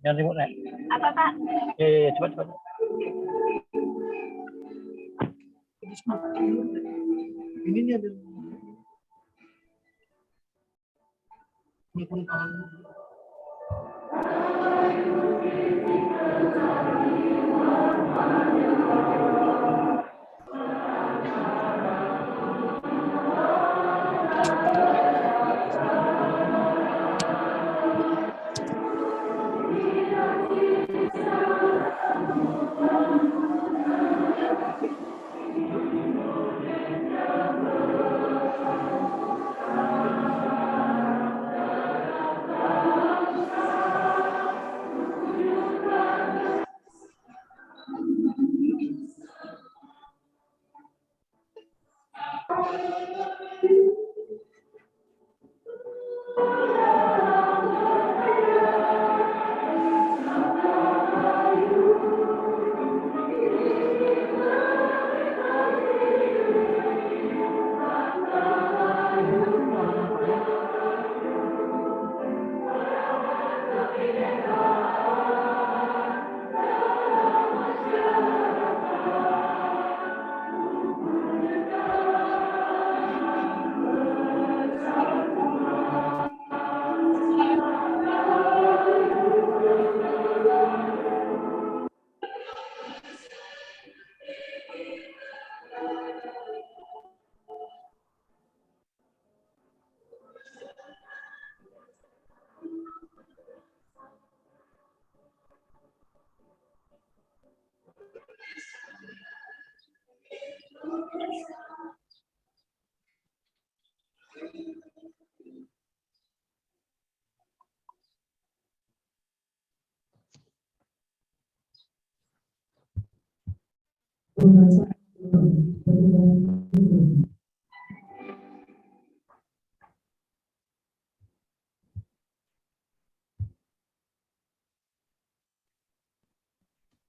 Jangan ribut, Nek. Apa, Pak? Ya, cepat. Ini nih ada.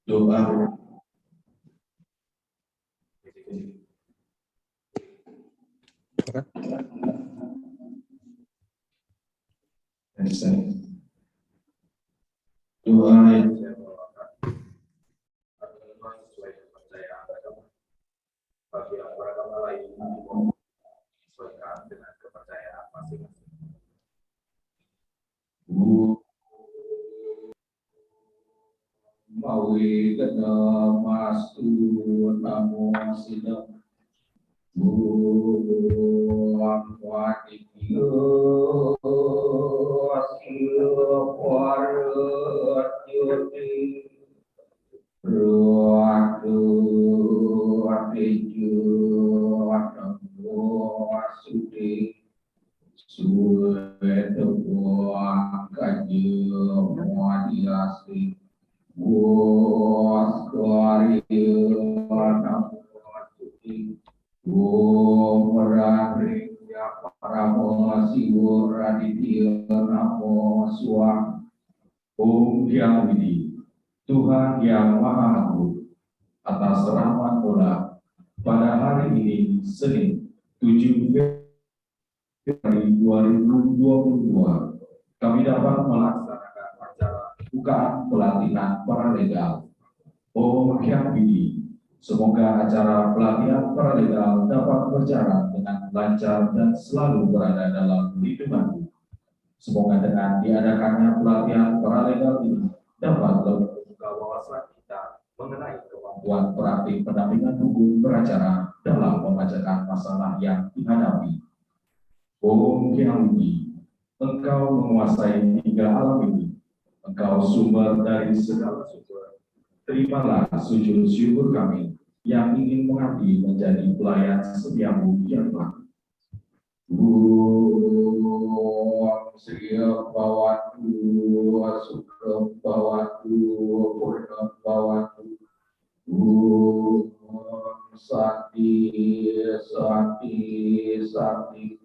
Doa. Doa yang saya bawakan adalah sesuai kepercayaan agama. Bagi yang beragama lain disesuaikan dengan kepercayaan masing-masing. Mawi kena mastu tamu sidang buang wadiyo asio warat yoti Om Hyang Widi, Tuhan yang Maha Agung, atas rahmat Allah pada hari ini Senin 7 Februari 2022 kami dapat melaksanakan acara bukaan pelatihan paralegal. Om Hyang Widi, semoga acara pelatihan paralegal dapat berjalan dengan lancar dan selalu berada dalam lindunganmu. Semoga dengan diadakannya pelatihan paralegal ini dapat lebih membuka wawasan kita mengenai kemampuan praktik pendampingan hukum beracara dalam membacakan masalah yang dihadapi. Om Hyang Widi, Engkau menguasai 3 alam ini. Engkau sumber dari segala sumber. Terimalah sujud syukur kami yang ingin mengabdi menjadi pelayan setiamu yang telah. Om Sri Bawatu, Sukha Bawatu, Purna Bawatu. Om Santi, Santi, Santi.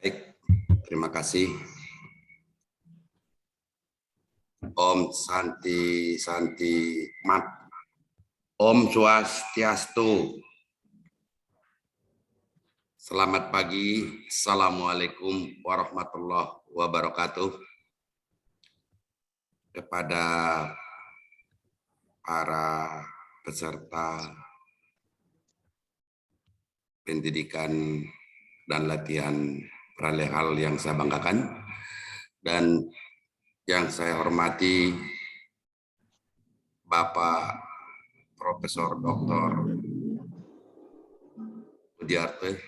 Baik, terima kasih. Om Santi Santi Mat. Om Swastiastu. Selamat pagi. Assalamualaikum warahmatullahi wabarakatuh. Kepada para peserta pendidikan dan latihan paralegal yang saya banggakan dan yang saya hormati Bapak Profesor Dr. Budiarte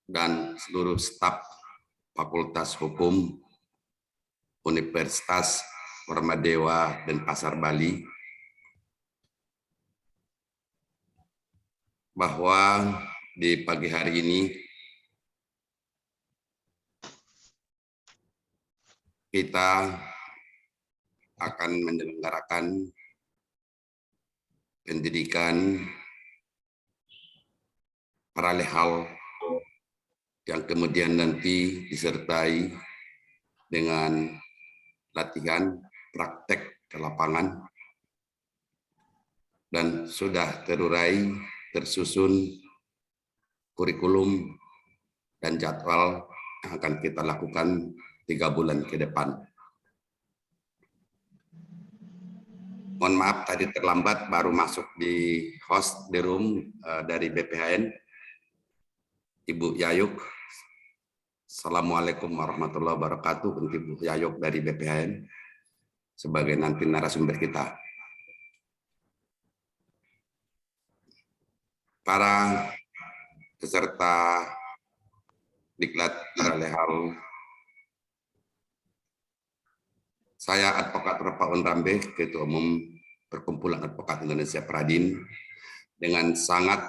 dan seluruh staf Fakultas Hukum Universitas Warmadewa Denpasar Bali, bahwa di pagi hari ini kita akan menyelenggarakan pendidikan paralegal yang kemudian nanti disertai dengan latihan praktek ke lapangan dan sudah terurai, tersusun kurikulum dan jadwal yang akan kita lakukan 3 bulan ke depan. Mohon maaf tadi terlambat, baru masuk di host di room dari BPHN, Ibu Yayuk. Assalamualaikum warahmatullahi wabarakatuh untuk Ibu Yayuk dari BPHN sebagai nanti narasumber kita. Para peserta diklat paralegal, saya Advokat Rapaun Rambe, Ketua Umum Perkumpulan Advokat Indonesia Pradin, dengan sangat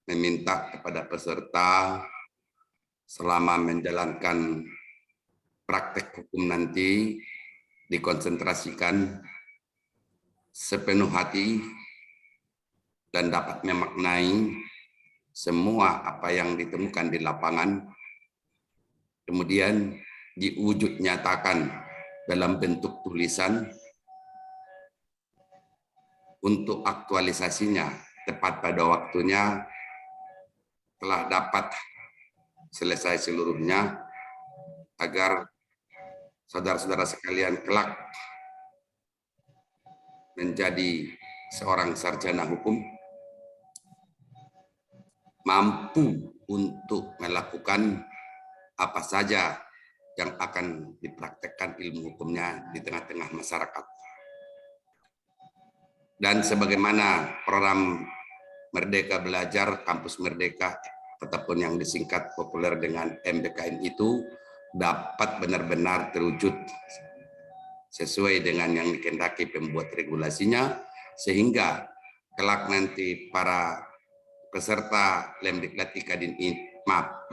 meminta kepada peserta selama menjalankan praktek hukum nanti dikonsentrasikan sepenuh hati dan dapat memaknai semua apa yang ditemukan di lapangan, kemudian diwujud nyatakan dalam bentuk tulisan untuk aktualisasinya tepat pada waktunya telah dapat selesai seluruhnya, agar saudara-saudara sekalian kelak menjadi seorang sarjana hukum, mampu untuk melakukan apa saja yang akan dipraktekkan ilmu hukumnya di tengah-tengah masyarakat. Dan sebagaimana program Merdeka Belajar, Kampus Merdeka, ataupun yang disingkat populer dengan MBKM itu dapat benar-benar terwujud sesuai dengan yang dikehendaki pembuat regulasinya, sehingga kelak nanti para peserta Lemdiklat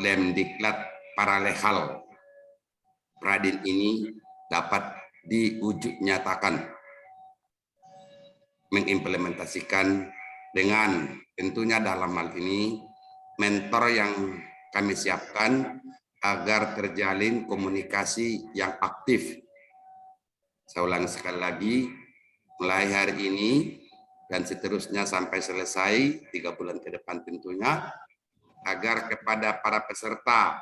Lemdiklat Paralehal Pradin ini dapat diwujud nyatakan, mengimplementasikan dengan tentunya dalam hal ini mentor yang kami siapkan agar terjalin komunikasi yang aktif. Saya ulangi sekali lagi, mulai hari ini dan seterusnya sampai selesai 3 bulan ke depan tentunya, agar kepada para peserta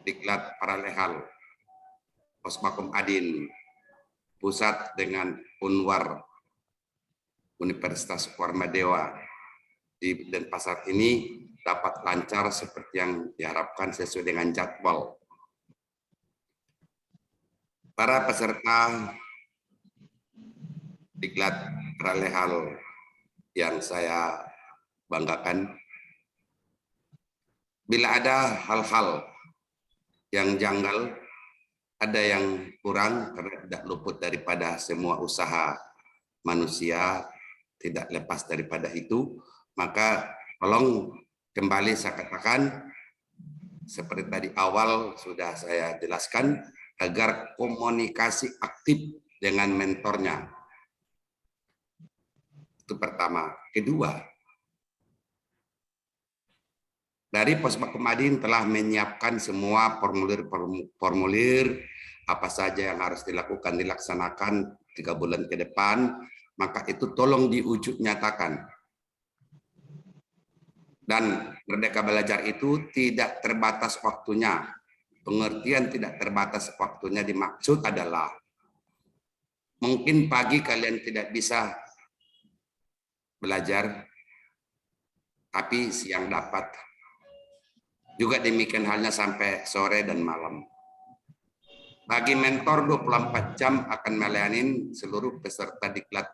Diklat Paralehal Pospakom Adin Pusat dengan Unwar Universitas Warmadewa di Denpasar ini dapat lancar seperti yang diharapkan sesuai dengan jadwal. Para peserta Diklat Paralehal yang saya banggakan, bila ada hal-hal yang janggal, ada yang kurang karena tidak luput daripada semua usaha manusia, tidak lepas daripada itu, maka tolong kembali saya katakan, seperti tadi awal sudah saya jelaskan, agar komunikasi aktif dengan mentornya. Itu pertama. Kedua, dari Pospakom Adin telah menyiapkan semua formulir apa saja yang harus dilaksanakan 3 bulan ke depan, maka itu tolong diwujud nyatakan. Dan Merdeka Belajar itu tidak terbatas waktunya. Pengertian tidak terbatas waktunya dimaksud adalah mungkin pagi kalian tidak bisa belajar, tapi siang dapat. Juga demikian halnya sampai sore dan malam. Bagi mentor 24 jam akan melayani seluruh peserta diklat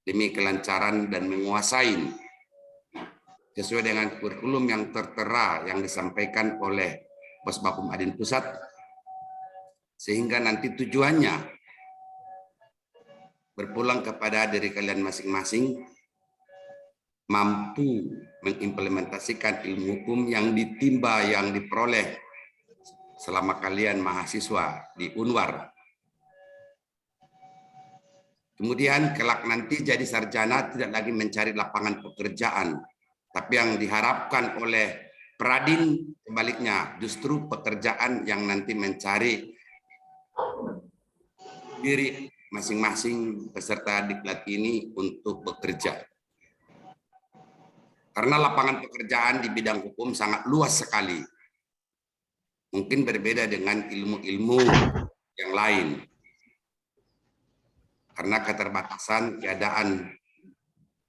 demi kelancaran dan menguasai sesuai dengan kurikulum yang tertera yang disampaikan oleh Pospakom Adin Pusat, sehingga nanti tujuannya berpulang kepada diri kalian masing-masing, mampu mengimplementasikan ilmu hukum yang ditimba, yang diperoleh selama kalian mahasiswa di Unwar. Kemudian kelak nanti jadi sarjana tidak lagi mencari lapangan pekerjaan, tapi yang diharapkan oleh Pradin sebaliknya justru pekerjaan yang nanti mencari diri masing-masing peserta diklat ini untuk bekerja. Karena lapangan pekerjaan di bidang hukum sangat luas sekali. Mungkin berbeda dengan ilmu-ilmu yang lain. Karena keterbatasan keadaan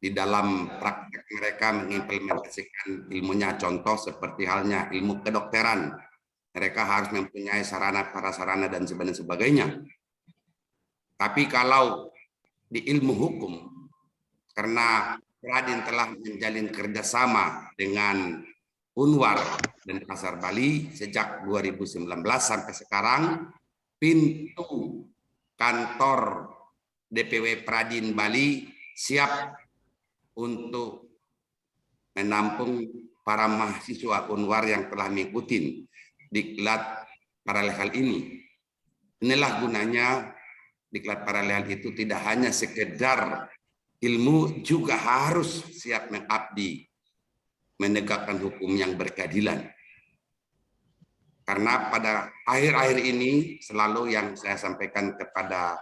di dalam praktek mereka mengimplementasikan ilmunya, contoh seperti halnya ilmu kedokteran, mereka harus mempunyai sarana prasarana dan sebagainya. Tapi kalau di ilmu hukum, karena Pradin telah menjalin kerjasama dengan Unwar dan Pasar Bali sejak 2019 sampai sekarang, pintu kantor DPW Pradin Bali siap untuk menampung para mahasiswa Unwar yang telah mengikuti diklat paralehal ini. Inilah gunanya diklat paralehal itu tidak hanya sekedar ilmu, juga harus siap mengabdi, menegakkan hukum yang berkeadilan. Karena pada akhir-akhir ini selalu yang saya sampaikan kepada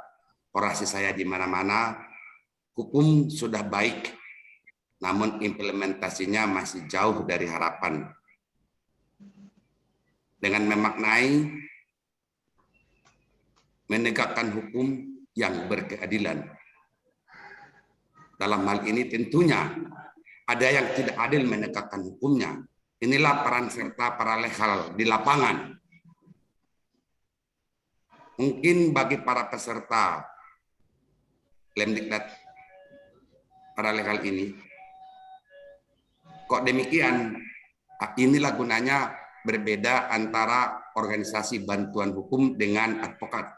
orasi saya di mana-mana, hukum sudah baik, namun implementasinya masih jauh dari harapan. Dengan memaknai menegakkan hukum yang berkeadilan. Dalam hal ini tentunya ada yang tidak adil menegakkan hukumnya. Inilah peran serta paralehal di lapangan. Mungkin bagi para peserta Lemdiklat paralehal ini, Kok demikian? Inilah gunanya berbeda antara organisasi bantuan hukum dengan advokat.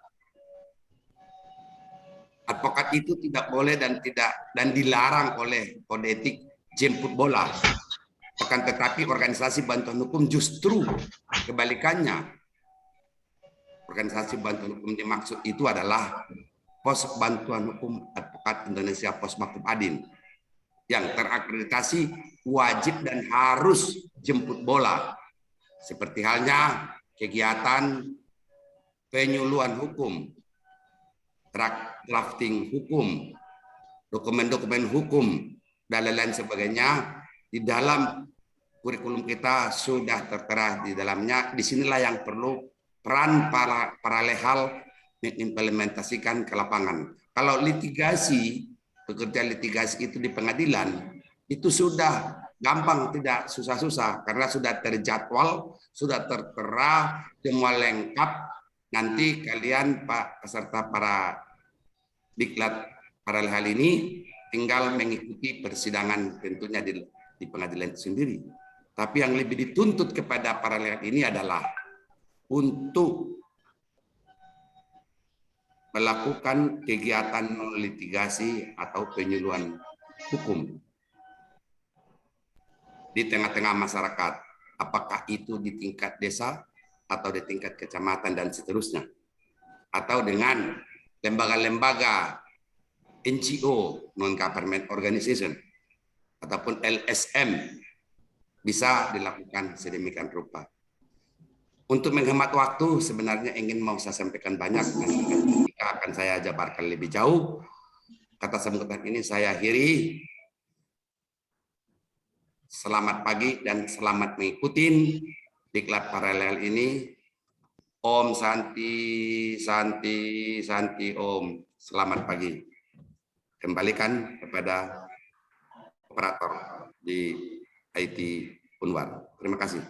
Advokat itu tidak boleh dan dilarang oleh kode etik jemput bola. Akan tetapi organisasi bantuan hukum justru kebalikannya. Organisasi bantuan hukum dimaksud itu adalah Pos Bantuan Hukum Advokat Indonesia Posmakum Adin yang terakreditasi wajib dan harus jemput bola. Seperti halnya kegiatan penyuluhan hukum, drafting hukum, dokumen-dokumen hukum, dan lain-lain sebagainya. Di dalam kurikulum kita sudah tertera di dalamnya. Disinilah yang perlu peran para lehal mengimplementasikan ke lapangan. Kalau litigasi, pekerjaan litigasi itu di pengadilan, itu sudah gampang, tidak susah-susah, karena sudah terjadwal, sudah tertera, semua lengkap. Nanti kalian, Pak peserta para diklat para lehal ini, tinggal mengikuti persidangan tentunya di pengadilan itu sendiri. Tapi yang lebih dituntut kepada para lehal ini adalah untuk melakukan kegiatan litigasi atau penyuluhan hukum di tengah-tengah masyarakat, apakah itu di tingkat desa atau di tingkat kecamatan dan seterusnya, atau dengan lembaga-lembaga NGO, non-government organization, ataupun LSM, bisa dilakukan sedemikian rupa. Untuk menghemat waktu, sebenarnya ingin mau saya sampaikan banyak, jika akan saya jabarkan lebih jauh. Kata sambutan ini saya akhiri. Selamat pagi dan selamat mengikuti diklat paralel ini. Om Santi, Santi, Santi, Om. Selamat pagi. Kembalikan kepada operator di IT Unwar. Terima kasih.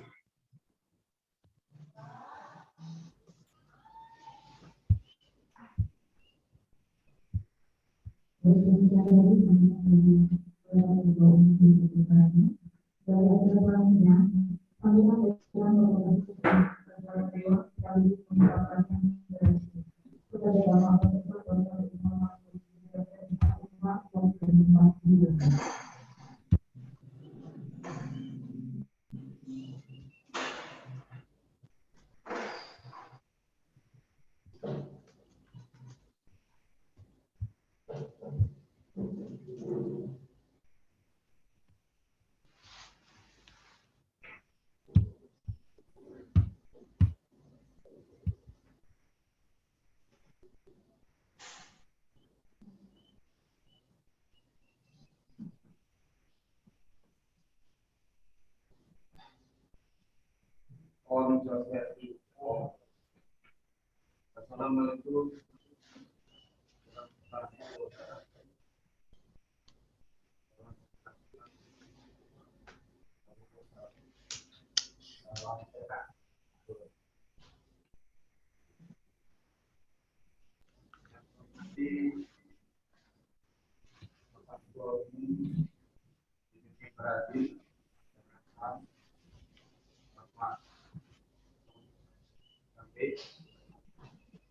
Assalamualaikum.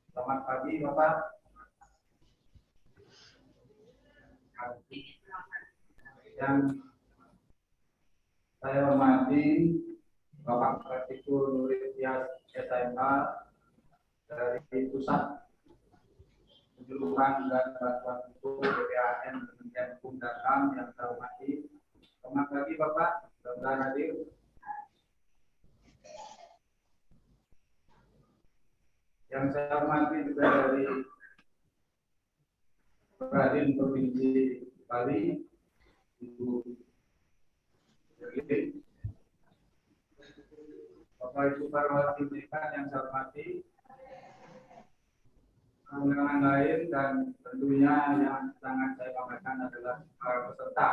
Selamat pagi Bapak. Yang saya hormati Bapak Praktikum Nuritias SMA dari Pusat Penyuluhan dan Bantuan Hukum BPAN Kementerian Hukum dan HAM yang saya hormati. Selamat pagi Bapak, mudah-mudahan hadir. Yang saya hormati juga dari Peradilan Provinsi Bali, Ibu Yerlin, Bapak Ibu para pimpinan yang saya hormati, undangan lain, dan tentunya yang sangat saya banggakan adalah para peserta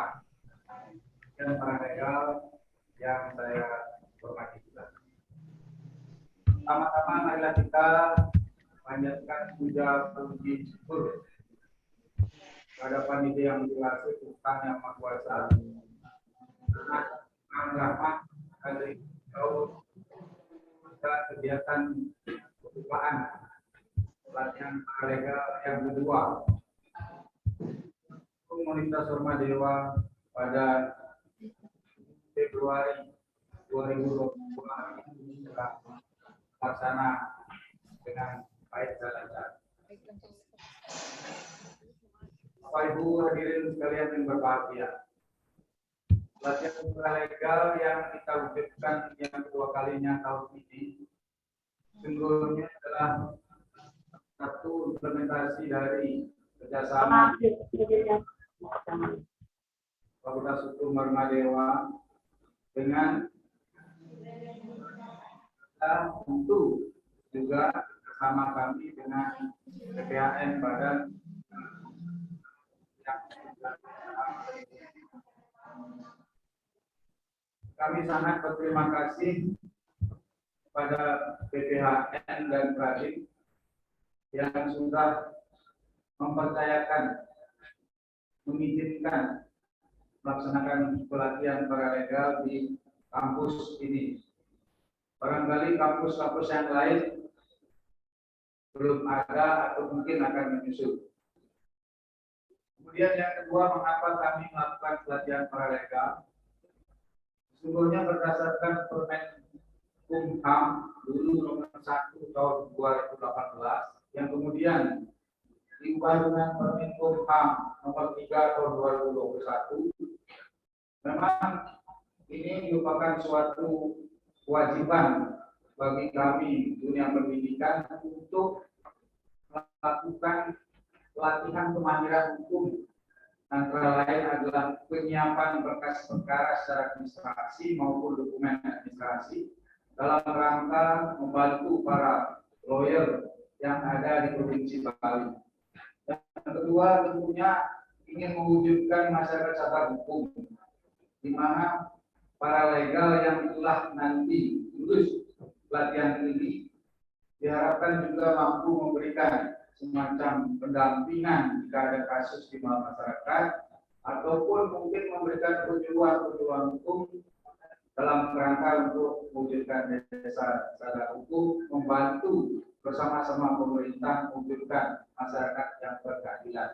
dan para legal yang saya hormati juga. Pertama-tama marilah kita panjatkan puja puji syukur kepada Panitia yang dilaksanakan Tuhan Yang Maha Kuasa. Rahmat dari jauh kegiatan pembukaan pelatihan legal yang kedua komunitas Orma Dewa pada Februari 2022 telah laksana dengan baik dan lancar. Bapak Ibu hadirin sekalian yang berbahagia, pelatihan legal yang kita wujudkan yang kedua kalinya tahun ini sungguhnya adalah satu implementasi dari kerjasama Fakultas Hukum Orma Dewa dengan tentu juga bersama kami dengan BPHN Badan kami sangat berterima kasih kepada BPHN dan Kadin yang sudah mempercayakan, mengizinkan melaksanakan pelatihan paralegal di kampus ini. Barangkali kampus-kampus yang lain belum ada atau mungkin akan menyusul. Kemudian yang kedua, mengapa kami melakukan pelatihan paralegal? Sesungguhnya berdasarkan Permen Kumham dulu nomor 1 tahun 2018 yang kemudian diubah dengan Permen Kumham nomor 3 tahun 2021. Memang ini merupakan suatu kewajiban bagi kami dunia pendidikan untuk melakukan pelatihan kemandirian hukum, antara lain adalah penyiapan berkas perkara secara administrasi maupun dokumen administrasi dalam rangka membantu para lawyer yang ada di Provinsi Bali. Yang kedua tentunya ingin mewujudkan masyarakat sadar hukum, di mana para legal yang telah nanti lulus pelatihan ini diharapkan juga mampu memberikan semacam pendampingan jika ada kasus di masyarakat ataupun mungkin memberikan penyuluhan hukum dalam kerangka untuk mewujudkan desa sadar hukum, membantu bersama-sama pemerintah mewujudkan masyarakat yang berkeadilan.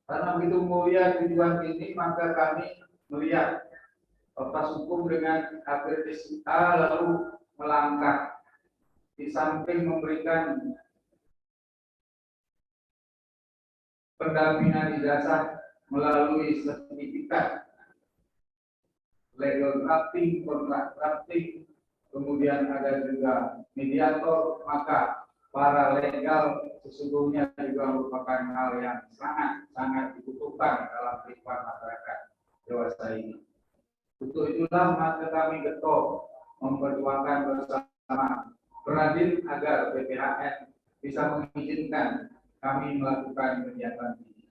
Karena begitu mulia tujuan ini, maka kami melihat Fakultas Hukum dengan akreditasi A lalu melangkah di samping memberikan pendampingan ijazah melalui sertifikat legal drafting, kontrak drafting, kemudian ada juga mediator, maka para legal sesungguhnya juga merupakan hal yang sangat dibutuhkan dalam kehidupan masyarakat dewasa ini. Untuk itulah maka kami getol memperjuangkan bersama Kadin agar BPHN bisa mengizinkan kami melakukan kegiatan ini.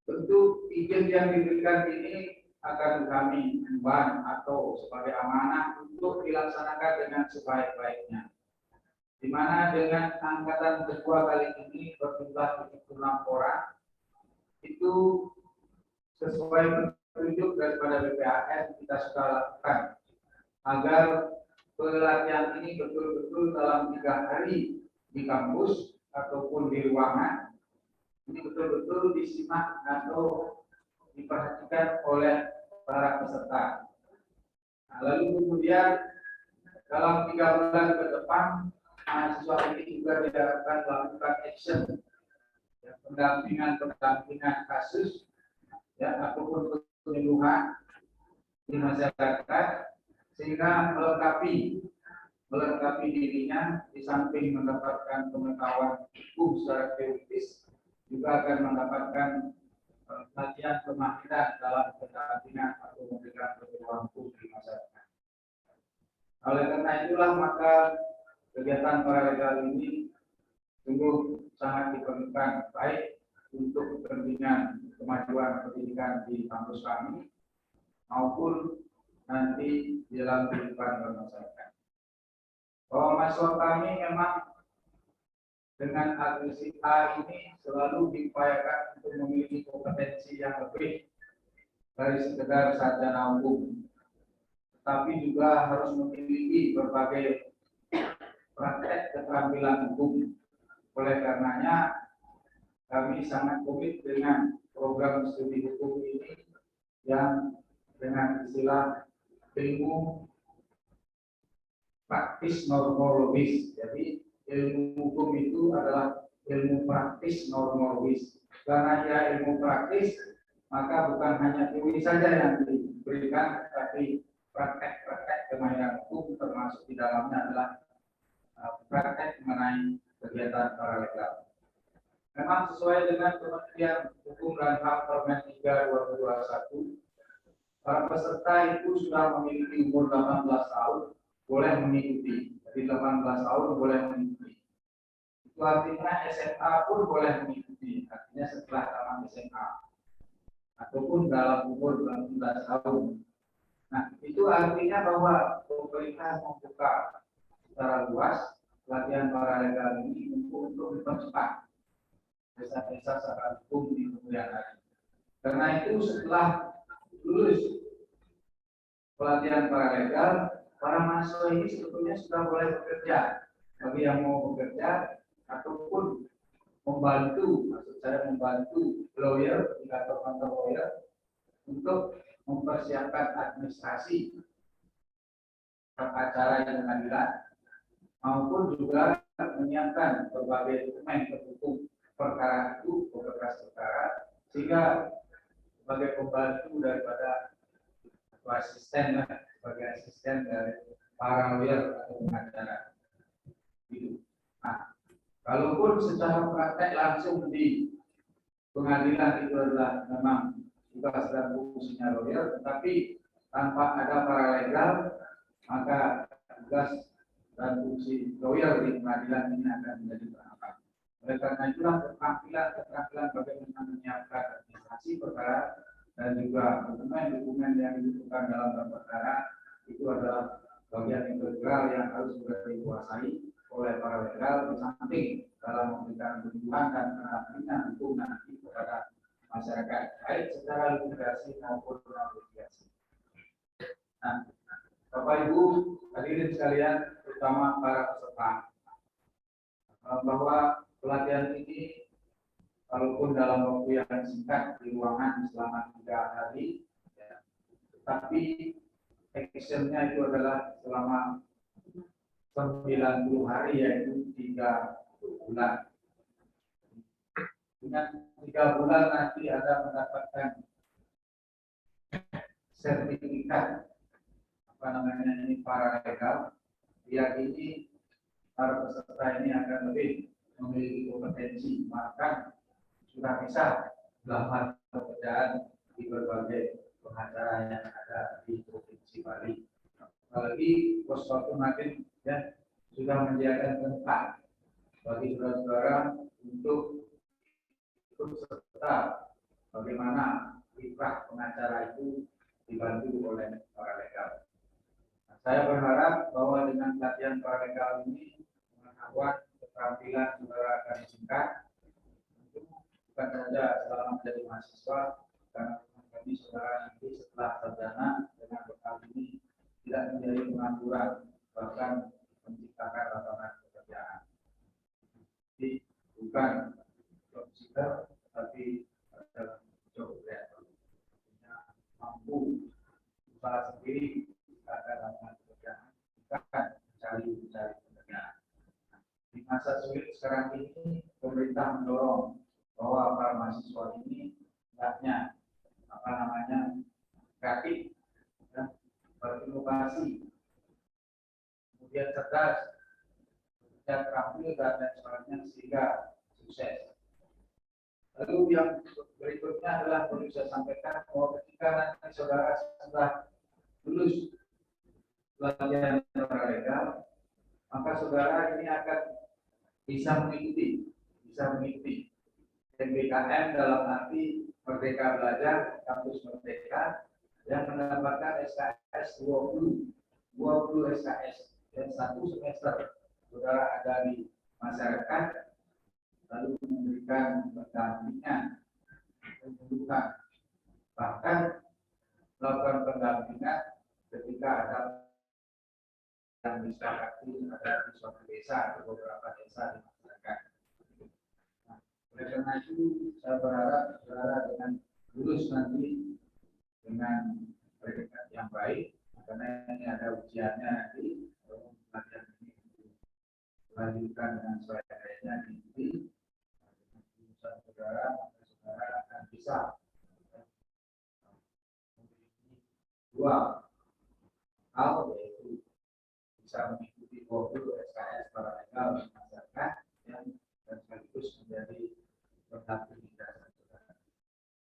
Tentu izin yang diberikan ini akan kami emban atau sebagai amanah untuk dilaksanakan dengan sebaik-baiknya. Di mana dengan angkatan kedua kali ini berjumlah 76 orang, itu sesuai petunjuk daripada BPHN kita sudah lakukan agar pelatihan ini betul-betul dalam 3 hari di kampus ataupun di ruangan ini betul-betul disimak atau diperhatikan oleh para peserta. Nah, lalu kemudian dalam 3 bulan ke depan mahasiswa ini juga diharapkan melakukan action, ya, pendampingan kasus, ya, ataupun penyuluhan di masyarakat sehingga melengkapi dirinya di samping mendapatkan pengetahuan hukum secara teoritis juga akan mendapatkan pelatihan kemahiran dalam pendampingan atau memberikan penyuluhan hukum di masyarakat. Oleh karena itulah maka kegiatan paralegal ini sungguh sangat diperlukan baik untuk kepentingan kemajuan pendidikan di kampus kami maupun nanti di dalam kehidupan bermasyarakat. Bahwa mahasiswa kami memang dengan agresi A ini selalu diupayakan untuk memiliki kompetensi yang lebih dari sekedar sarjana hukum. tapi juga harus memiliki berbagai praktek keterampilan hukum. Oleh karenanya, kami sangat komit dengan program studi hukum ini yang dengan istilah ilmu praktis normologis. Jadi ilmu hukum itu adalah ilmu praktis normologis. Karena ia ilmu praktis, maka bukan hanya teori saja yang diberikan, tapi praktek-praktek kemahiran hukum termasuk di dalamnya adalah praktek mengenai kegiatan paralegal. Memang sesuai dengan Kementerian Hukum dan HAM Permen 3 2021, para peserta itu sudah memiliki umur 18 tahun, boleh mengikuti. Jadi 18 tahun boleh mengikuti. Itu artinya SMA pun boleh mengikuti. Artinya setelah tamat SMA. Ataupun dalam umur 18 tahun. Nah, itu artinya bahwa pemerintah membuka secara luas pelatihan paralegal ini untuk mempercepat desa-desa secara hukum di kemudian hari. Karena itu setelah lulus pelatihan paralegal, para mahasiswa ini sebetulnya sudah boleh bekerja. Bagi yang mau bekerja ataupun membantu, maksud saya membantu lawyer di kantor-kantor lawyer untuk mempersiapkan administrasi acara yang pengadilan, maupun juga menyiapkan berbagai dokumen pendukung perkara itu, berkas perkara, sehingga sebagai pembantu daripada asisten, sebagai asisten dari para lawyer atau pengacara. Gitu. Nah, kalaupun secara praktek langsung di pengadilan itu adalah memang tugas dan fungsinya lawyer, tetapi tanpa ada paralegal, maka tugas dan fungsi lawyer di pengadilan ini akan menjadi berhambat. Oleh karena itulah keterampilan bagaimana menyiapkan administrasi perkara dan juga dokumen-dokumen yang dibutuhkan dalam perkara itu adalah bagian integral yang harus sudah dikuasai oleh paralegal, di samping dalam memberikan perlindungan dan pendampingan hukum nanti kepada masyarakat, baik secara litigasi maupun non-litigasi. Nah, Bapak Ibu hadirin sekalian, terutama para peserta, bahwa pelatihan ini walaupun dalam waktu yang singkat di ruangan selama 3 hari, ya, tetapi actionnya itu adalah selama 90 hari, yaitu 3 bulan. Dengan 3 bulan nanti ada mendapatkan sertifikat ini paralegal. Diyakini para peserta ini akan lebih memiliki kompetensi, bahkan sudah bisa melamar pekerjaan di berbagai pengacara yang ada di Provinsi Bali. Apalagi Pos Makin ya sudah menyediakan tempat bagi saudara-saudara untuk ikut serta bagaimana kiprah pengacara itu dibantu oleh paralegal. Nah, saya berharap bahwa dengan pelatihan paralegal ini pengetahuan keterampilan saudara akan disingkat, bukan saja selama menjadi mahasiswa, karena kami saudara nanti setelah sarjana dengan bekal ini tidak menjadi pengangguran, bahkan menciptakan lapangan pekerjaan. Jadi bukan job seeker, tapi adalah job creator. Mampu usaha sendiri, menciptakan lapangan pekerjaan, bukan mencari pekerjaan. Di masa sulit sekarang ini, pemerintah mendorong bahwa para mahasiswa ini hendaknya kreatif dan berinovasi, kemudian cerdas, dan terampil dan lain sebagainya sehingga sukses. Lalu yang berikutnya adalah perlu saya sampaikan bahwa ketika nanti saudara sudah lulus pelatihan paralegal, maka saudara ini akan bisa mengikuti MBKM dalam arti Merdeka Belajar Kampus Merdeka yang mendapatkan SKS 20 SKS dan 1 semester saudara ada di masyarakat, lalu memberikan pendampingan, penunjukan, bahkan melakukan pendampingan ketika jika ada yang disepakati ada di suatu desa atau beberapa desa di masyarakat. Nah, oleh karena itu saya berharap saudara dengan lulus nanti dengan predikat yang baik, karena ini ada ujiannya nanti, pelatihan ini dilanjutkan dengan sesuai-nya nanti, lulusan saudara akan bisa dua hal, yaitu bisa mengikuti modul SKS paralegal masyarakat yang dan sekaligus menjadi pendamping dasar saudara.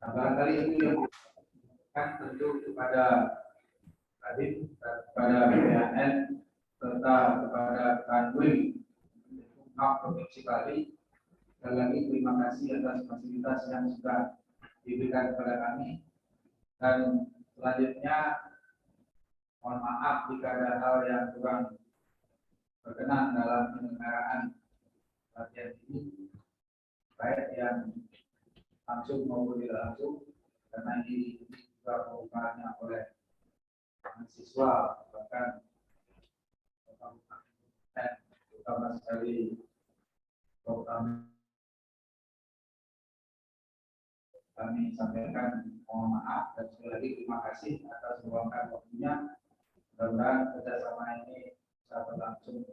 Nah, barangkali itu yang kan tentu kepada Kadin, kepada BPN, serta kepada Kanwil Provinsi Bali. Sekali lagi terima kasih atas fasilitas yang sudah diberikan kepada kami. Dan selanjutnya mohon maaf jika ada hal yang kurang berkenan dalam penyelenggaraan latihan ini, baik yang langsung maupun tidak langsung, karena ini juga merupakannya oleh mahasiswa, bahkan terutama sekali kami sampaikan mohon maaf dan sekali lagi terima kasih atas meluangkan waktunya. Mudah-mudahan kerjasama ini bisa berlangsung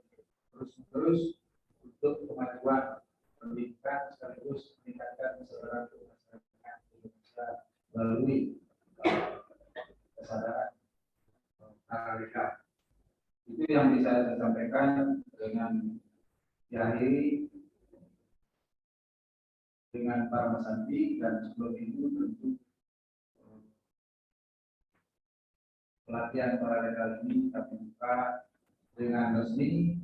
terus untuk kemajuan pendidikan sekaligus meningkatkan kesadaran masyarakat Indonesia melalui kesadaran paralegal. Itu yang bisa saya sampaikan dengan diakhiri dengan para pesanti, dan sebelum itu tentu pelatihan paralegal ini kita buka dengan resmi.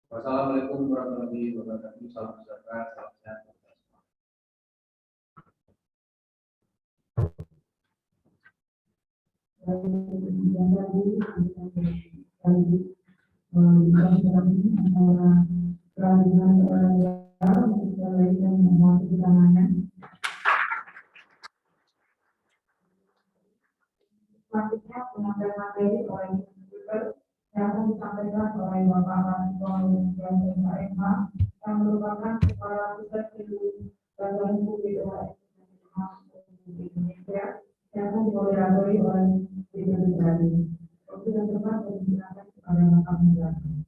Wassalamualaikum warahmatullahi wabarakatuh. Salam sejahtera, salam sehat. Selanjutnya penyampaian materi oleh speaker yang akan disampaikan oleh Bapak Mahasiswa Universitas SMK yang merupakan kepala pusat ilmu bantuan hukum di Indonesia yang akan dimoderatori oleh Ibu Bupati. Waktu yang tepat dipersilakan kepada Bapak Menjadi.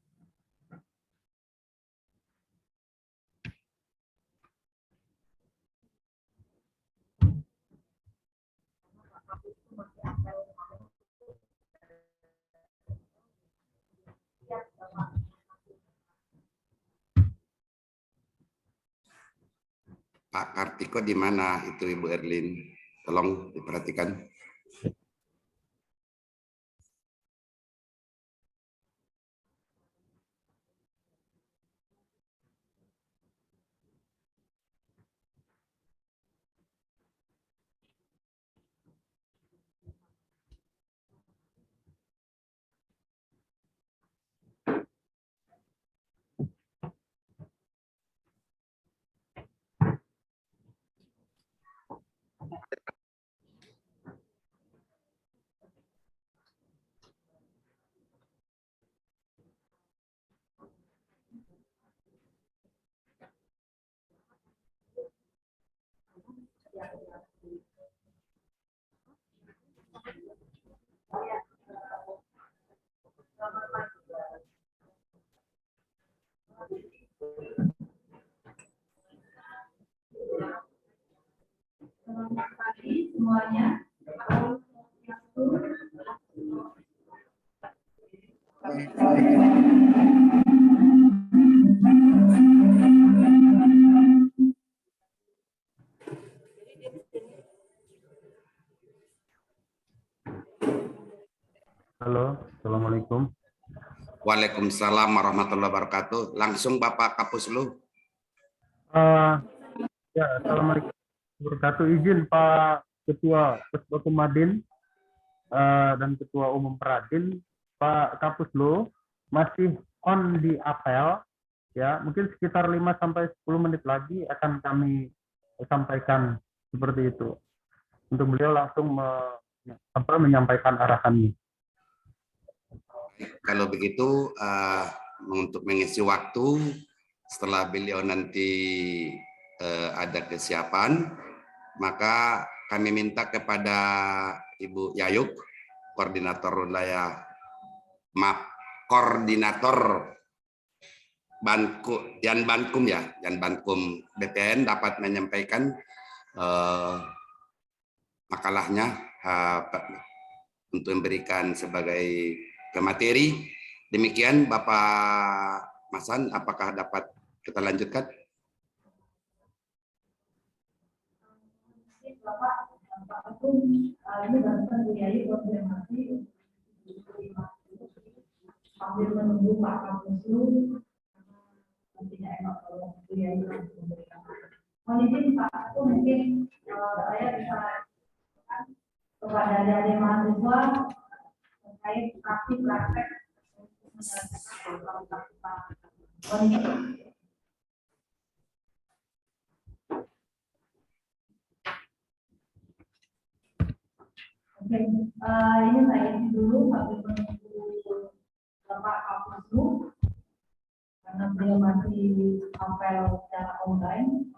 Pak Kartiko di mana itu Ibu Erlin? Tolong diperhatikan. Selamat pagi semuanya. Halo, Assalamualaikum. Waalaikumsalam warahmatullahi wabarakatuh. Langsung Bapak Kapuslu. Ya, Assalamualaikum warahmatullahi wabarakatuh. Izin Pak Ketua Pusbakumadin dan Ketua Umum Peradin, Pak Kapuslu masih on di apel. Ya, mungkin sekitar 5 sampai 10 menit lagi akan kami sampaikan seperti itu. Untuk beliau langsung menyampaikan arahannya. Kalau begitu, untuk mengisi waktu, setelah beliau nanti ada kesiapan, maka kami minta kepada Ibu Yayuk, koordinator wilayah, koordinator Yan Bankum BPN dapat menyampaikan makalahnya untuk memberikan sebagai pemateri. Demikian Bapak Masan, apakah dapat kita lanjutkan? Bapak Agung, ini barusan Bu Yai konfirmasi sambil menunggu Pak Kapuslu, tidak enak kalau Bu Yai langsung memberikan. Mohon izin Pak Agung, mungkin saya bisa kepada adik-adik mahasiswa terkait praktik praktek untuk menyelesaikan program kita. Mohon izin. Oke, ini saya isi dulu sambil menunggu Bapak Kapuslu karena beliau masih apel secara online.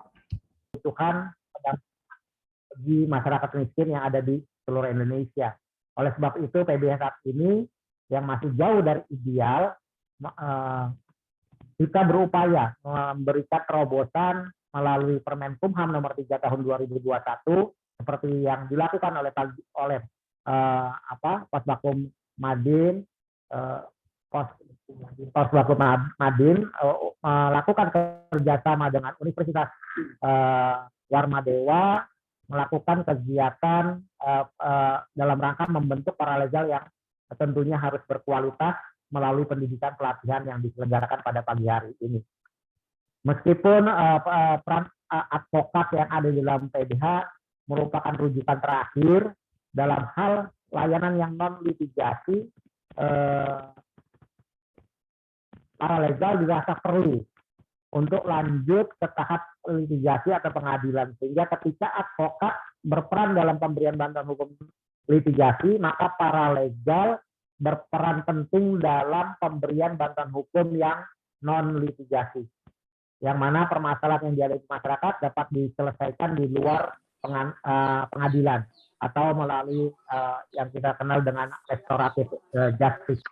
Kebutuhan bagi masyarakat miskin yang ada di seluruh Indonesia. Oleh sebab itu PBH saat ini yang masih jauh dari ideal, kita berupaya memberikan terobosan melalui Permenkumham nomor 3 tahun 2021 seperti yang dilakukan oleh Posbakum Madin, Posbakum Madin melakukan kerjasama dengan Universitas Warmadewa, melakukan kegiatan dalam rangka membentuk paralegal yang tentunya harus berkualitas melalui pendidikan pelatihan yang diselenggarakan pada pagi hari ini. Meskipun peran advokat yang ada di dalam PBH merupakan rujukan terakhir dalam hal layanan yang non litigasi, paralegal dirasa perlu untuk lanjut ke tahap litigasi atau pengadilan, sehingga ketika advokat berperan dalam pemberian bantuan hukum litigasi, maka paralegal berperan penting dalam pemberian bantuan hukum yang non litigasi, yang mana permasalahan yang dihadapi masyarakat dapat diselesaikan di luar pengadilan atau melalui yang kita kenal dengan restoratif justice.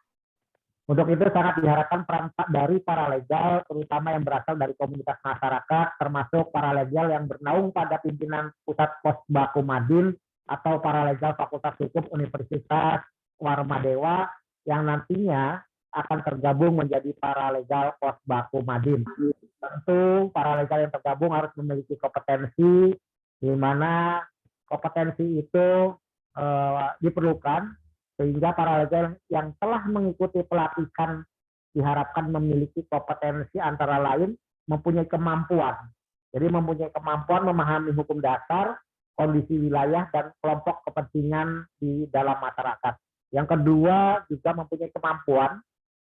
Untuk itu sangat diharapkan peran dari paralegal, terutama yang berasal dari komunitas masyarakat, termasuk paralegal yang bernaung pada pimpinan Pusat Posbakum Madin atau paralegal Fakultas Hukum Universitas Warmadewa yang nantinya akan tergabung menjadi paralegal Posbakum Madin. Tentu paralegal yang tergabung harus memiliki kompetensi, di mana kompetensi itu diperlukan sehingga paralegal yang telah mengikuti pelatihan diharapkan memiliki kompetensi antara lain mempunyai kemampuan. Jadi mempunyai kemampuan memahami hukum dasar, kondisi wilayah, dan kelompok kepentingan di dalam masyarakat. Yang kedua juga mempunyai kemampuan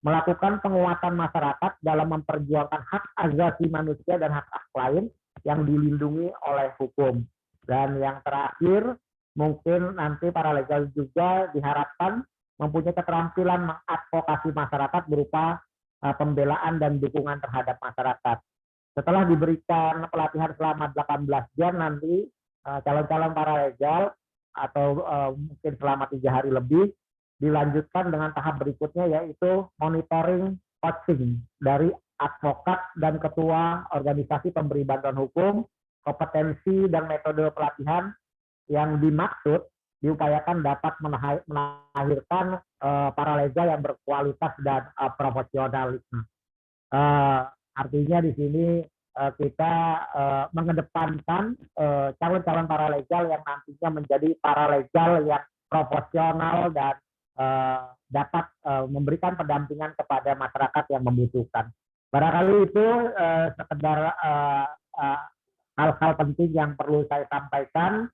melakukan penguatan masyarakat dalam memperjuangkan hak asasi manusia dan hak-hak lain yang dilindungi oleh hukum. Dan yang terakhir, mungkin nanti paralegal juga diharapkan mempunyai keterampilan mengadvokasi masyarakat berupa pembelaan dan dukungan terhadap masyarakat. Setelah diberikan pelatihan selama 18 jam nanti, calon-calon paralegal atau mungkin selama 3 hari lebih, dilanjutkan dengan tahap berikutnya, yaitu monitoring coaching dari advokat dan ketua organisasi pemberi bantuan hukum, kompetensi dan metode pelatihan yang dimaksud diupayakan dapat melahirkan paralegal yang berkualitas dan profesionalisme. Artinya di sini kita mengedepankan calon-calon paralegal yang nantinya menjadi paralegal yang profesional dan dapat memberikan pendampingan kepada masyarakat yang membutuhkan. Barangkali itu sekedar hal-hal penting yang perlu saya sampaikan.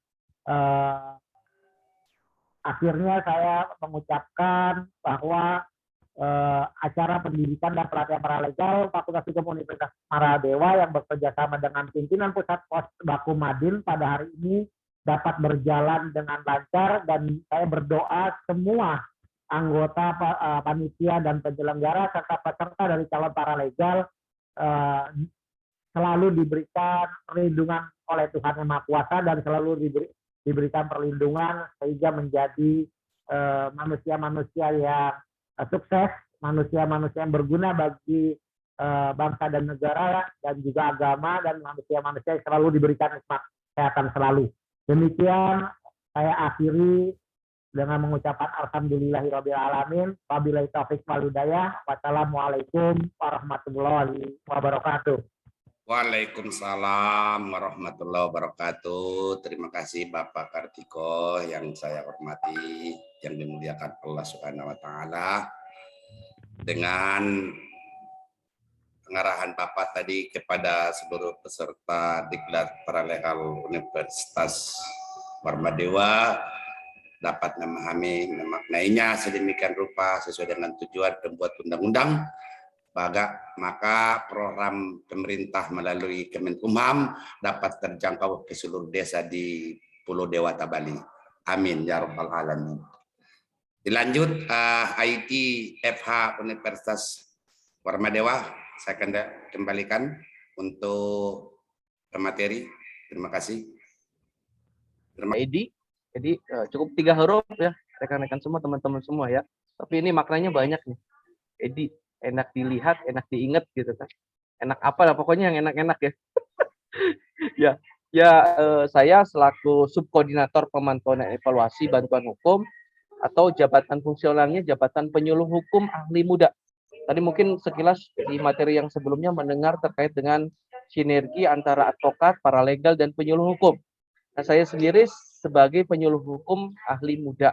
Akhirnya saya mengucapkan bahwa acara pendidikan dan pelatihan paralegal Fakultas Hukum Universitas Maradewa yang bekerja sama dengan pimpinan Pusat Pos Baku Madin pada hari ini dapat berjalan dengan lancar, dan saya berdoa semua anggota panitia dan penyelenggara serta peserta dari calon paralegal selalu diberikan perlindungan oleh Tuhan Yang Maha Kuasa dan selalu diberikan perlindungan sehingga menjadi manusia-manusia yang sukses, manusia-manusia yang berguna bagi bangsa dan negara dan juga agama, dan manusia-manusia yang selalu diberikan nikmat kesehatan selalu. Demikian saya akhiri dengan mengucapkan alhamdulillahirrabbilalamin. Wabillahi taufiq wal hidayah. Wassalamualaikum warahmatullahi wabarakatuh. Waalaikumsalam warahmatullahi wabarakatuh. Terima kasih Bapak Kartiko yang saya hormati, yang dimuliakan Allah Subhanahu wa taala. Dengan pengarahan Bapak tadi kepada seluruh peserta diklat paralegal Universitas Marmadewa dapat memahami, memaknainya sedemikian rupa sesuai dengan tujuan pembuat undang-undang, maka program pemerintah melalui Kemenkumham dapat terjangkau ke seluruh desa di Pulau Dewata Bali. Amin ya rabbal alamin. Dilanjut IT FH Universitas Marmadewa, saya akan kembalikan untuk materi. Terima kasih. Edi, jadi cukup 3 huruf ya, rekan-rekan semua, teman-teman semua ya. Tapi ini maknanya banyak nih. Edi, enak dilihat, enak diingat gitu kan. Enak apa lah, pokoknya yang enak-enak ya. Saya selaku subkoordinator pemantauan dan evaluasi bantuan hukum atau jabatan fungsionalnya jabatan penyuluh hukum ahli muda. Tadi mungkin sekilas di materi yang sebelumnya mendengar terkait dengan sinergi antara advokat, paralegal, dan penyuluh hukum. Nah, saya sendiri sebagai penyuluh hukum ahli muda,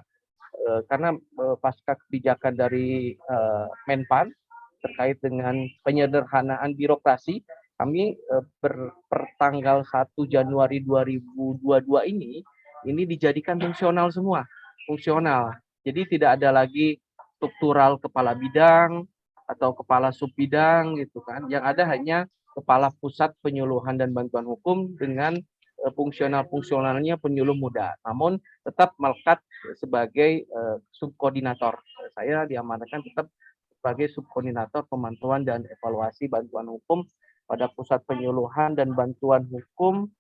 karena pasca kebijakan dari Menpan terkait dengan penyederhanaan birokrasi, kami pertanggal 1 Januari 2022 ini dijadikan fungsional semua, fungsional. Jadi tidak ada lagi struktural kepala bidang atau kepala subbidang gitu kan. Yang ada hanya kepala pusat penyuluhan dan bantuan hukum dengan fungsionalnya penyuluh muda, namun tetap melekat sebagai subkoordinator. Saya diamanahkan tetap sebagai subkoordinator pemantauan dan evaluasi bantuan hukum pada pusat penyuluhan dan bantuan hukum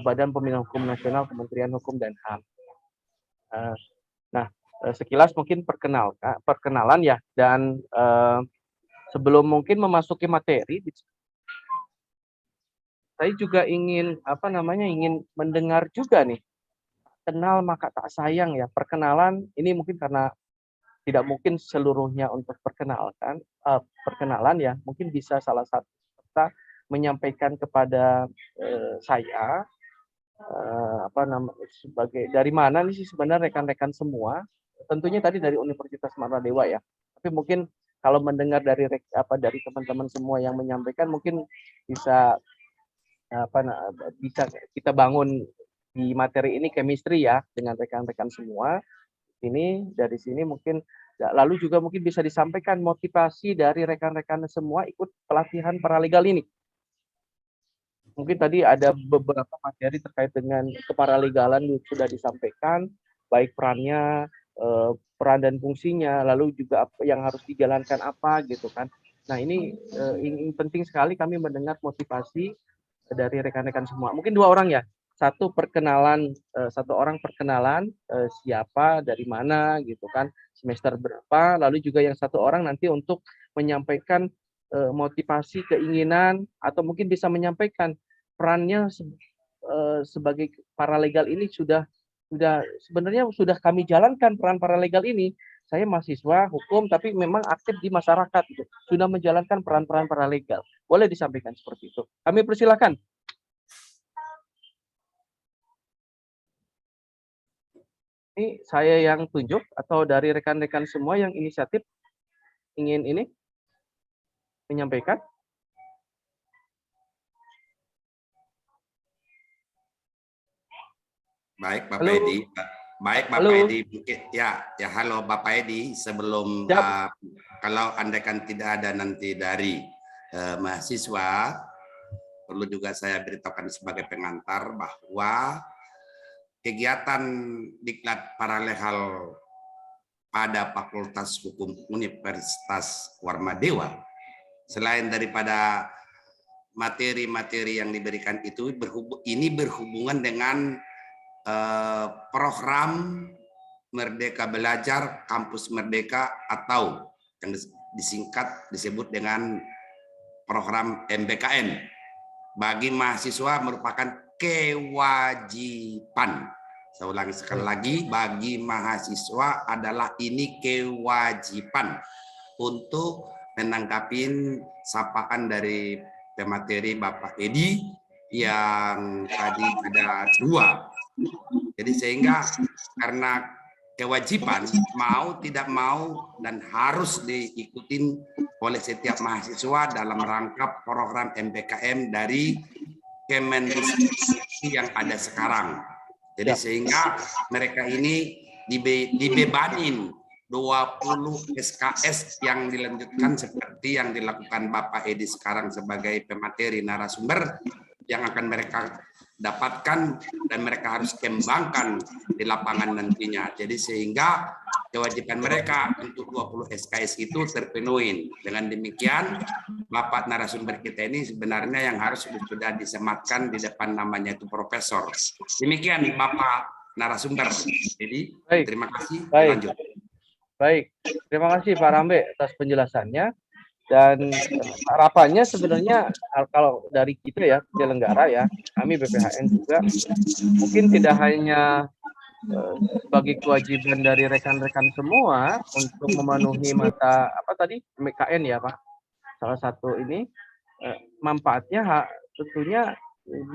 Badan Pembinaan Hukum Nasional Kementerian Hukum dan HAM. Nah, sekilas mungkin perkenalan ya, dan sebelum mungkin memasuki materi, saya juga ingin ingin mendengar juga nih, kenal maka tak sayang ya. Perkenalan ini mungkin karena tidak mungkin seluruhnya untuk perkenalan ya, mungkin bisa salah satu peserta menyampaikan kepada saya sebagai dari mana nih sih sebenarnya rekan-rekan semua. Tentunya tadi dari Universitas Maradewa ya, tapi mungkin kalau mendengar dari teman-teman semua yang menyampaikan, mungkin bisa bisa kita bangun di materi ini chemistry ya dengan rekan-rekan semua. Dari sini mungkin lalu juga mungkin bisa disampaikan motivasi dari rekan-rekan semua ikut pelatihan paralegal ini. Mungkin tadi ada beberapa materi terkait dengan keparalegalan sudah disampaikan, baik perannya, peran dan fungsinya, lalu juga yang harus dijalankan apa gitu kan. Nah, ini penting sekali kami mendengar motivasi dari rekan-rekan semua. Mungkin 2 orang ya. Satu orang perkenalan siapa, dari mana gitu kan, semester berapa, lalu juga yang satu orang nanti untuk menyampaikan motivasi, keinginan, atau mungkin bisa menyampaikan perannya sebagai paralegal ini sebenarnya sudah kami jalankan peran paralegal ini. Saya mahasiswa hukum tapi memang aktif di masyarakat gitu. Sudah menjalankan peran-peran paralegal. Boleh disampaikan seperti itu. Kami persilakan. Ini saya yang tunjuk atau dari rekan-rekan semua yang inisiatif ingin ini menyampaikan? Baik, Bapak Halo. Edi. Baik Bapak Halo. Edi, ya halo Bapak Edi, sebelum Siap. kalau andaikan tidak ada nanti dari mahasiswa, perlu juga saya beritahukan sebagai pengantar bahwa kegiatan diklat paralel pada Fakultas Hukum Universitas Warmadewa, selain daripada materi-materi yang diberikan itu ini berhubungan dengan program Merdeka Belajar Kampus Merdeka atau yang disebut dengan program MBKM. Bagi mahasiswa merupakan kewajiban. Saya ulangi sekali lagi, bagi mahasiswa adalah ini kewajiban untuk menanggapi sapaan dari pemateri Bapak Edi yang tadi ada 2. Jadi sehingga karena kewajiban mau tidak mau dan harus diikutin oleh setiap mahasiswa dalam rangka program MBKM dari Kemendikbud yang ada sekarang. Jadi sehingga mereka ini dibebanin 20 SKS yang dilanjutkan seperti yang dilakukan Bapak Edi sekarang sebagai pemateri narasumber yang akan mereka dapatkan dan mereka harus kembangkan di lapangan nantinya. Jadi sehingga kewajiban mereka untuk 20 SKS itu terpenuhi. Dengan demikian, Bapak narasumber kita ini sebenarnya yang harus sudah disematkan di depan namanya itu profesor. Demikian Bapak narasumber. Jadi terima kasih. Lanjut. Baik, terima kasih Pak Rambe atas penjelasannya. Dan harapannya sebenarnya kalau dari kita ya penyelenggara ya, kami BPHN juga mungkin tidak hanya sebagai kewajiban dari rekan-rekan semua untuk memenuhi mata apa tadi MKN ya Pak, salah satu ini manfaatnya tentunya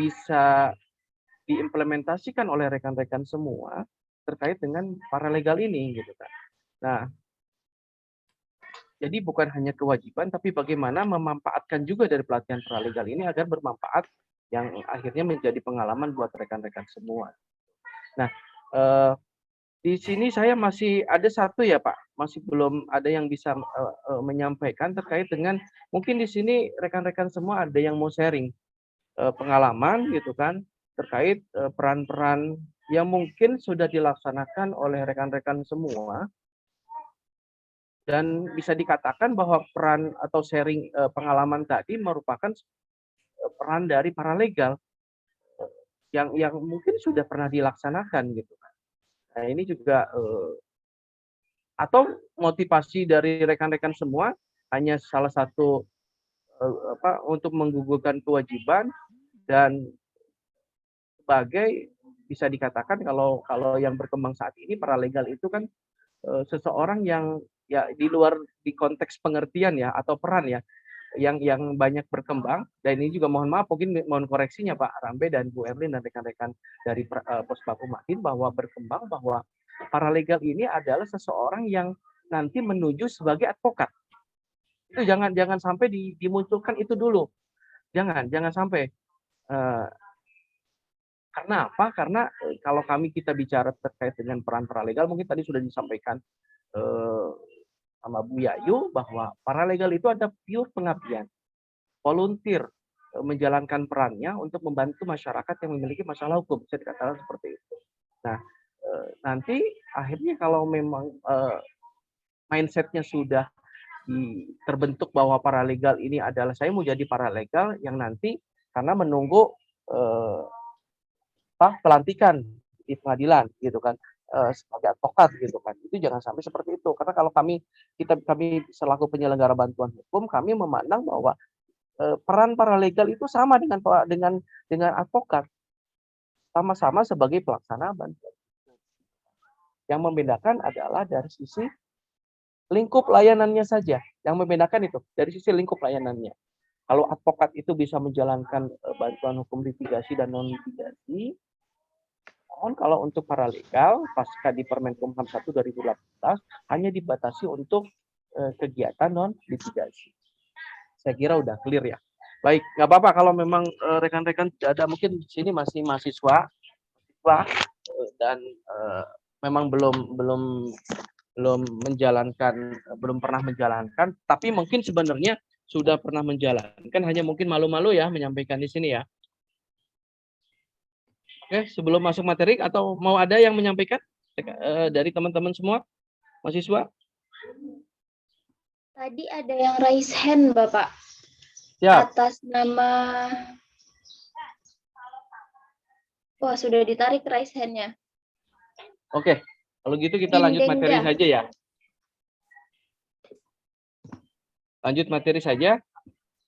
bisa diimplementasikan oleh rekan-rekan semua terkait dengan paralegal ini gitu kan. Nah, jadi bukan hanya kewajiban, tapi bagaimana memanfaatkan juga dari pelatihan paralegal ini agar bermanfaat yang akhirnya menjadi pengalaman buat rekan-rekan semua. Nah, di sini saya masih ada satu ya Pak, masih belum ada yang bisa menyampaikan terkait dengan mungkin di sini rekan-rekan semua ada yang mau sharing pengalaman gitu kan terkait peran-peran yang mungkin sudah dilaksanakan oleh rekan-rekan semua. Dan bisa dikatakan bahwa peran atau sharing pengalaman tadi merupakan peran dari paralegal yang mungkin sudah pernah dilaksanakan gitu kan. Nah ini juga atau motivasi dari rekan-rekan semua hanya salah satu untuk menggugurkan kewajiban dan sebagai bisa dikatakan kalau yang berkembang saat ini paralegal itu kan seseorang yang ya di luar di konteks pengertian ya atau peran ya yang banyak berkembang. Dan ini juga mohon maaf mungkin mohon koreksinya Pak Rambe dan Bu Erlin dan rekan-rekan dari Posbaku Makin bahwa berkembang bahwa paralegal ini adalah seseorang yang nanti menuju sebagai advokat. Itu jangan sampai dimunculkan itu dulu. Jangan sampai karena apa? Karena kalau kita bicara terkait dengan peran paralegal mungkin tadi sudah disampaikan sama Bu Yayu bahwa paralegal itu ada pure pengabdian, volunteer menjalankan perannya untuk membantu masyarakat yang memiliki masalah hukum, bisa dikatakan seperti itu. Nah, nanti akhirnya kalau memang mindsetnya sudah terbentuk bahwa paralegal ini adalah saya mau jadi paralegal yang nanti karena menunggu pelantikan di pengadilan gitu kan. Sebagai advokat gitu kan, itu jangan sampai seperti itu karena kalau kami selaku penyelenggara bantuan hukum kami memandang bahwa peran paralegal itu sama dengan advokat, sama-sama sebagai pelaksana bantuan. Yang membedakan adalah dari sisi lingkup layanannya saja, yang membedakan itu dari sisi lingkup layanannya. Kalau advokat itu bisa menjalankan bantuan hukum litigasi dan non litigasi. Kalau untuk paralegal pasca di Permenkumham 1 2018 hanya dibatasi untuk kegiatan non litigasi. Saya kira udah clear ya. Baik, nggak apa-apa kalau memang rekan-rekan ada mungkin di sini masih mahasiswa dan memang belum pernah menjalankan, tapi mungkin sebenarnya sudah pernah menjalankan, hanya mungkin malu-malu ya menyampaikan di sini ya. Oke, sebelum masuk materi, atau mau ada yang menyampaikan dari teman-teman semua mahasiswa? Tadi ada yang raise hand, Bapak. Siap. Atas nama... Wah, sudah ditarik raise hand-nya. Oke, kalau gitu kita lanjut materi Dindengda. saja ya. Lanjut materi saja.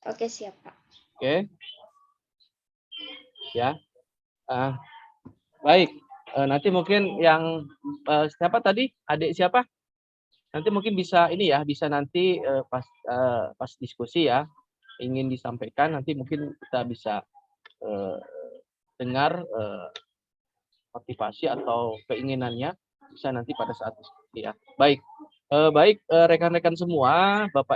Oke, siap, Pak. Oke. Ya. Baik. Nanti mungkin yang siapa tadi? Adik siapa? Nanti mungkin bisa ini ya, bisa nanti pas diskusi ya, ingin disampaikan, nanti mungkin kita bisa dengar motivasi atau keinginannya, bisa nanti pada saat diskusi ya. Baik. Baik rekan-rekan semua, Bapak